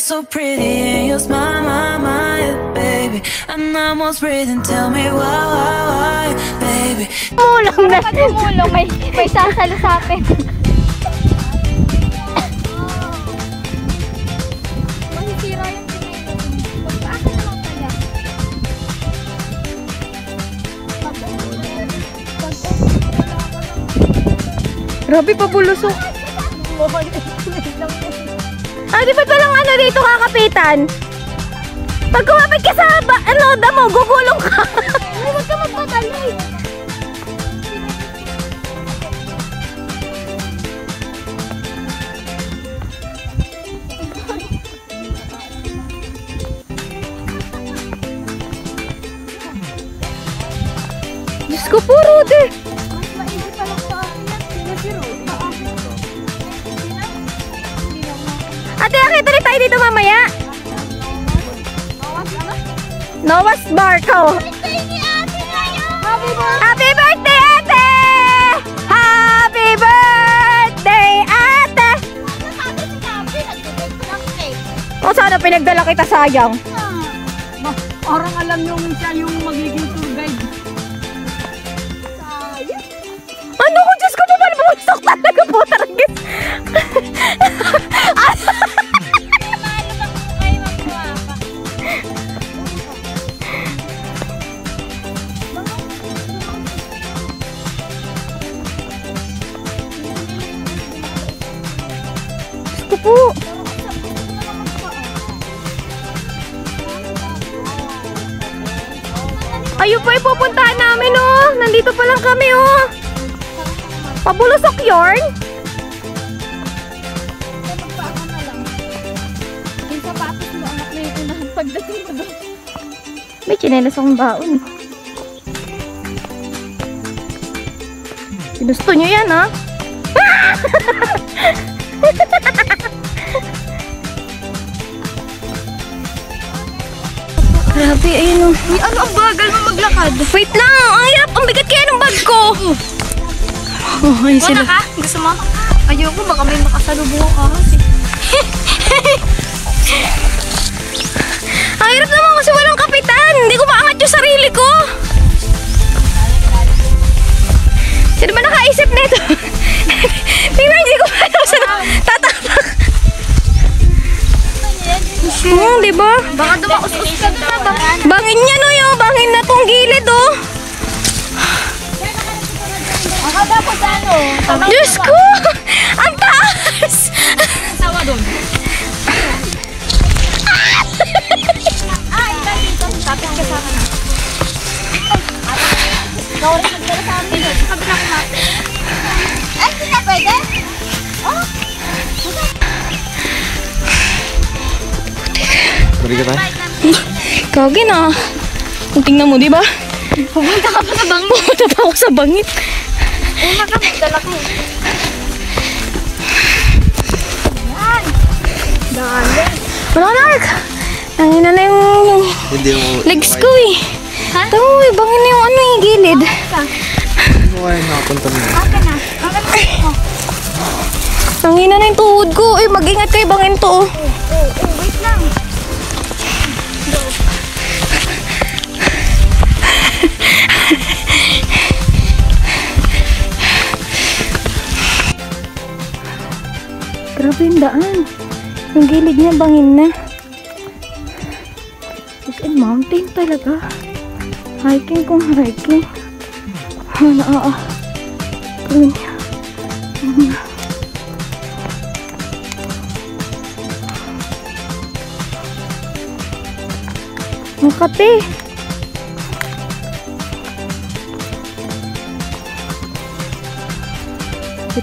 So pretty and you smile, my baby. I'm almost breathing. Tell me why, baby. Tumulong na. Tumulong. May sasalo sa akin. Masisira yung pinili. Pagpaasa naman kaya. Grabe pa bulusok. Ah, di ba palang ano dito kakapitan? Pag kumapit ka sa damo, gugulong ka. Ay, huwag ka magpatali. Diyos ko po, Rudy. Mas maigi pa lang sa akin. Sino si Rudy? Ate, nakita rin tayo dito mamaya. Noah's Barco. Happy birthday, ate! Happy birthday, ate! O sana pinagdala kita, sayang. Orang alam yung siya yung magiging tour guide. Ano ko, Diyos ko, bumalbusok talaga po, taragis. Po. Ayun po yung pupuntahan namin, oh. Nandito pa lang kami, oh. Pabulusok yarn. Yung sapatos mo, anak na yung unahan pagdating mo doon. May chinelas akong baon. Ginusto nyo yan, ha? Grabe, ayun o. Ano ang bagal mo maglakad? Wait lang! Ang hirap! Ang bigat kaya ng bag ko! Oh, ayun sila. Ka? Gusto mo? Ayoko, baka may makasalubong ka kasi. Ang hirap naman kasi walang kapitan! Hindi ko maangat yung sarili ko! Sino ba nakaisip nito? Tingnan, hindi ko pa alam saan tatapak. Diba? Baka dumakus-us ka doon na ba? Bangin niya, no, yung bangin na tong gilid, oh. Baka dapat ano? Diyos ko! Ang taas! Tawa doon. Iba dito. Tapos ka sa akin. Ikaw rin nagdala sa amin. Sa kabila ko natin. Ay, hindi na pwede? Oh? Balik ka tayo? Kagi na. Kung tingnan mo, di ba? Pumunta ka pa sa bangit. Pumunta pa ako sa bangit. Una ka, magdala ko. Yan. Dali. Wala na, Ark. Nangina na yung Hindi mo. legs ko, eh. Ha? Ito, bangin na yung ano, yung gilid. Hindi mo kaya nakapunta mo. Aka na. Aka na. Nangina na yung tuhod ko. Eh, mag-ingat kayo, bangin to, oh. Wait lang. Grabe yung daan. Yung gilid niya, bangin na. It's a mountain talaga. Hiking kung hiking. Ang kape.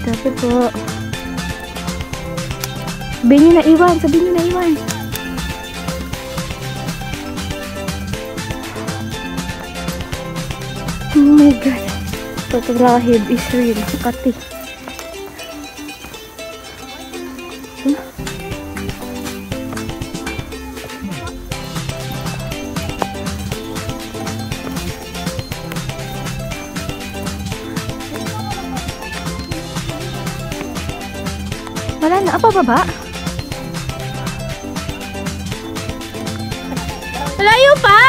Kape po. Sabihin nyo na iwan. Sabihin nyo na iwan. Oh my God. Patrahib is real. Kati. Wala na. Apa baba? Malayo pa?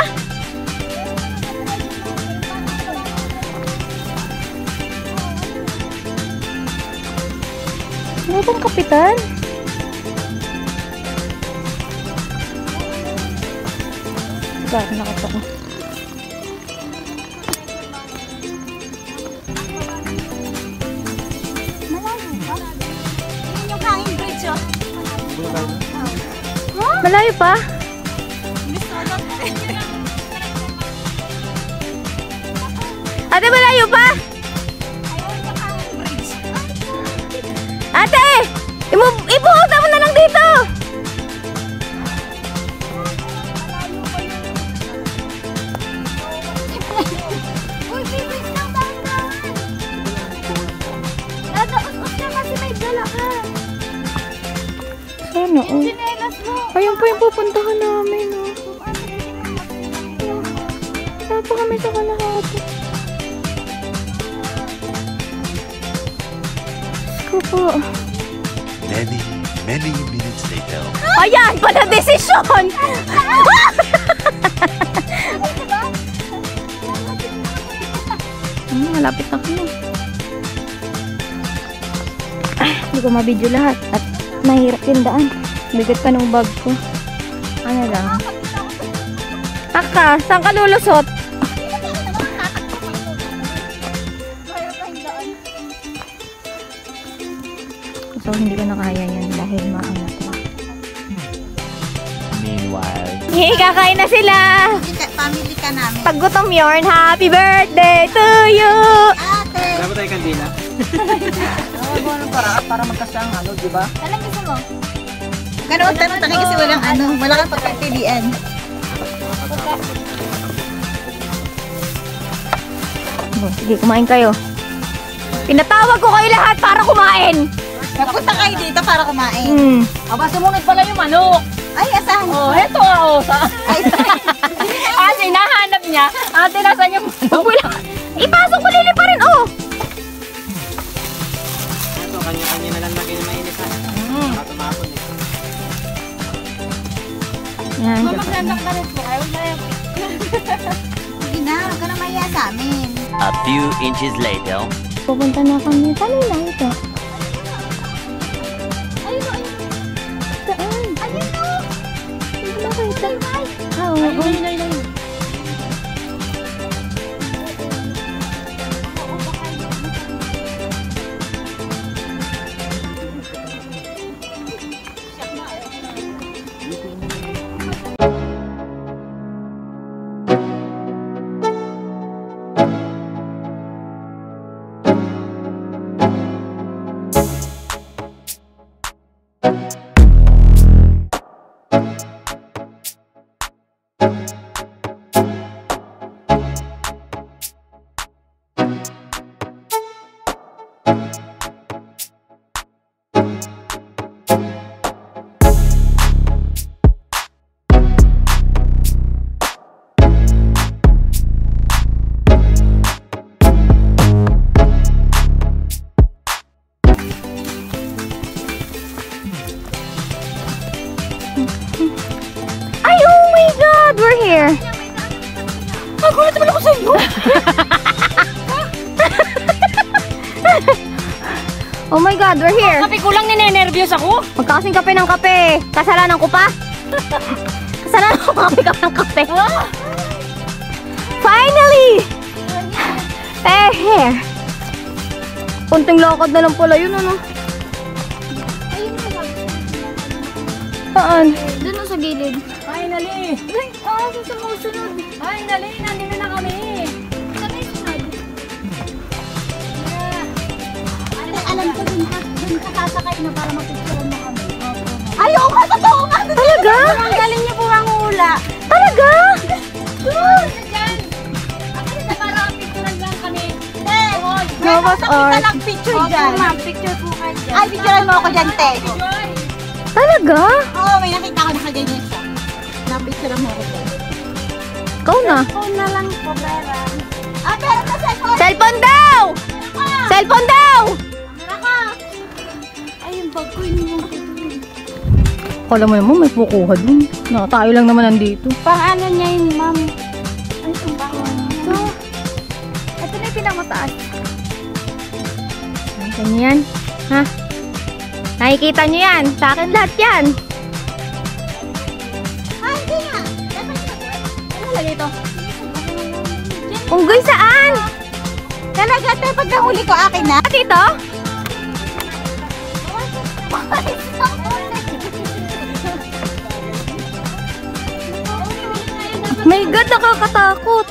Ano bang kapitan? Bakit nakita ko? Malayo pa? Ate, malayo pa? Ate! Ibuhos mo na lang dito! Uy, bibig lang dahan-dahan. Nadaos-os ka kasi may dala ka. Sana, oh. Sinelas mo. Ayun po yung pupuntahan namin, oh. Saan pa kami sa kalahati? Ko po. Many minutes later. Ayan! Pala desisyon! Malapit na kami. Hindi ko mabidyo lahat. At mahirap yung daan. Bigat pa ng bag ko. Ano lang? Aka, saan ka lulusot? So, hindi ko na kaya yan dahil maano to. Meanwhile. Yay, kakain na sila! Family ka namin. Pag gutom yun, happy birthday to you! Ate. Dapat tayo kandila. Para magkasang ano, di ba? Anong gusto mo? Ganoon tanong tayo kasi walang ano, wala kang pagpipilian. Oh, sige, kumain kayo. Pinatawag ko kayo lahat para kumain! Napunta kayo dito para kumain. Aba, sumunod pala yung manok. Ay, asahan mo. Oh, eto nga, oh. Kasi nahanap niya. Ate, nasan yung manok? Ipasok ko lili pa rin, oh! Ito, kanya-kanya na lang lagi na mainit ha. Tumapon eh. Yan. Magsandak na rin po. Ayaw na yan. Sige na, huwag ka na mahiya sa amin. A few inches later. Pupunta na kami. Saan yung lahat ito? Ayun o, ayun. Saan? Ayun o. Hindi ko makita. Ah, oo. Ayun. Ay, oh my God! We're here! Nagulat naman ako sa iyo! Oh my God, we're here! Kape ko lang, ninenervyos ako. Magkasing kape ng kape. Kasalanan ko pa? Kasalanan ko kape ng kape. Finally! We're here! Kunting lakad na lang pala yun, ano? Ayun o. Saan? Doon o sa gilid. Ay, Finally! Ay, sumusunod. Ay, Nali, nandito na kami. Saan yung sunod? Alam ko dun ka sasakay na para mapicturean mo kami. Ay, oo nga, totoo nga. Talaga? Ang galing niyo po ang hula. Talaga? Doon! Diyan! Ako na para picturean lang kami. No, but Nakita lang picture dyan. Ma'am, picture po kayo dyan. Ay, picturean mo ako dyan, te. Joy! Talaga? Oo, may nakita ko nakaganyan siya. Napicturean mo ako dyan. Ikaw na. Phone na lang po, pera. Ah, pera na cellphone! Cellphone daw! Cellphone daw! Pera ka! Ay, yung bag ko, yun yung Kala mo naman may pukuha dun. Na, tayo lang naman nandito. Paano niya yun, ma'am? Ay, yung bag ko. Ito na yung pinakamataas. Nakikita niyo yan? Ha? Nakikita niyo yan? Sa akin lahat yan. Ay, hindi nga. Dapat siya po. Ano lagay ito? Unggoy saan? Talaga, te, pag nahuli ko, akin na. Dito? My God, nakakatakot.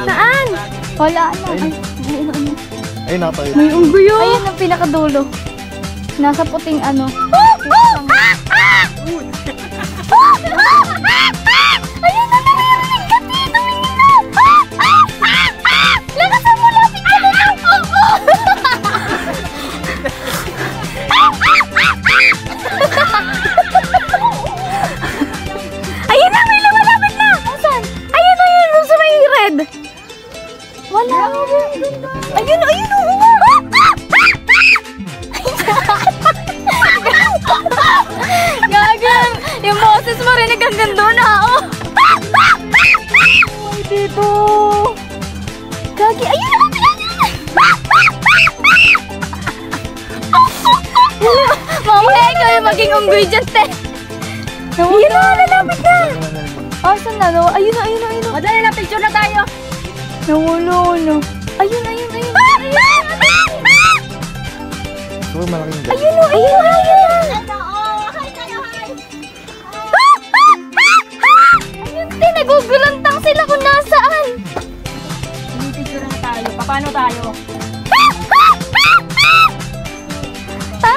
Saan? Wala na. Ay, natayo. May unggoy yun. Ayun ang pinakadulo. Nasa puting ano. Ayun na, naririnig ka dito. Lakasan mo, lapit ka na. Ayun na, may lumalapit na. Saan? Ayun na, yun. Sa may red. Wala. Ayun, ayun. Gagan. Yung boses mo rin hanggang doon ha. Ay, dito. Gagi. Ayun na. Mama, ikaw yung maging unggoy dyan, te. Ayun na, lalapit na. Oh, saan na? Ayun na, ayun na, ayun na. Madali na, picture na tayo. Nawala. Ayun, ayun, ayun. Sobrang malaking dyan. Ayun na, ayun na, ayun na. Ano, oh, hi kayo, hi. Ayun, te, nagugulantang sila kung nasaan. Picture na tayo. Paano tayo?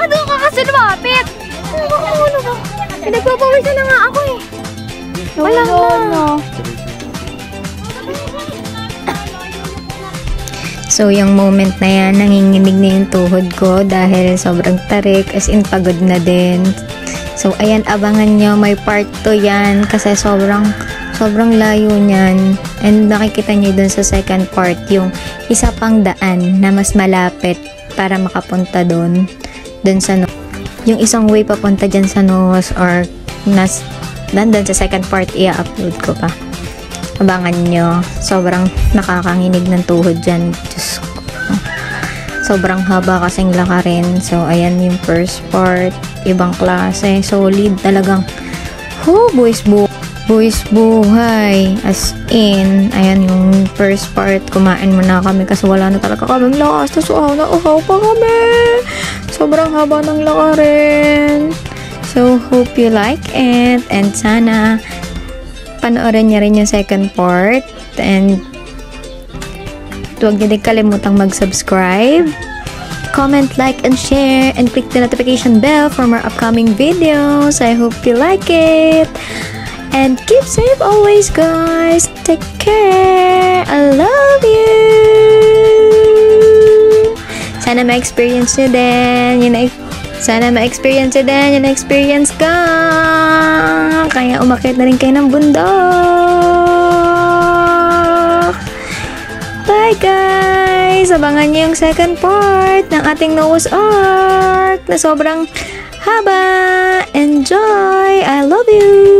Doon ka kasi lumapit. Ano ba? Pinagpapawisan na nga ako eh. Wala na. So, yung moment na yan, nanginginig na yung tuhod ko dahil sobrang tarik, as in pagod na din. So, ayan, abangan nyo, may part 2 yan kasi sobrang layo niyan. And nakikita nyo dun sa second part, yung isa pang daan na mas malapit para makapunta dun sa yung isang way papunta dyan sa nose or nandun sa second part, i-upload ko pa. Abangan nyo. Sobrang nakakanginig ng tuhod dyan. Diyos ko. Sobrang haba kasing lakarin. So, ayan yung first part. Ibang klase. Solid talagang. Boys buhay. As in, ayan yung first part. Kumain muna kami kasi wala na talaga kaming lakas. Tapos uhaw pa kami. Sobrang haba ng lakarin. So, hope you like it. And sana panoorin niya rin yung second part. And huwag niyo din kalimutang mag-subscribe, comment, like, and share, and click the notification bell for more upcoming videos. I hope you like it. And keep safe always, guys. Take care. I love you. Sana ma-experience nyo din yung experience ka. Kaya umakyat na rin kayo ng bundok. Bye, guys! Abangan nyo yung second part ng ating Noah's Ark na sobrang haba. Enjoy! I love you!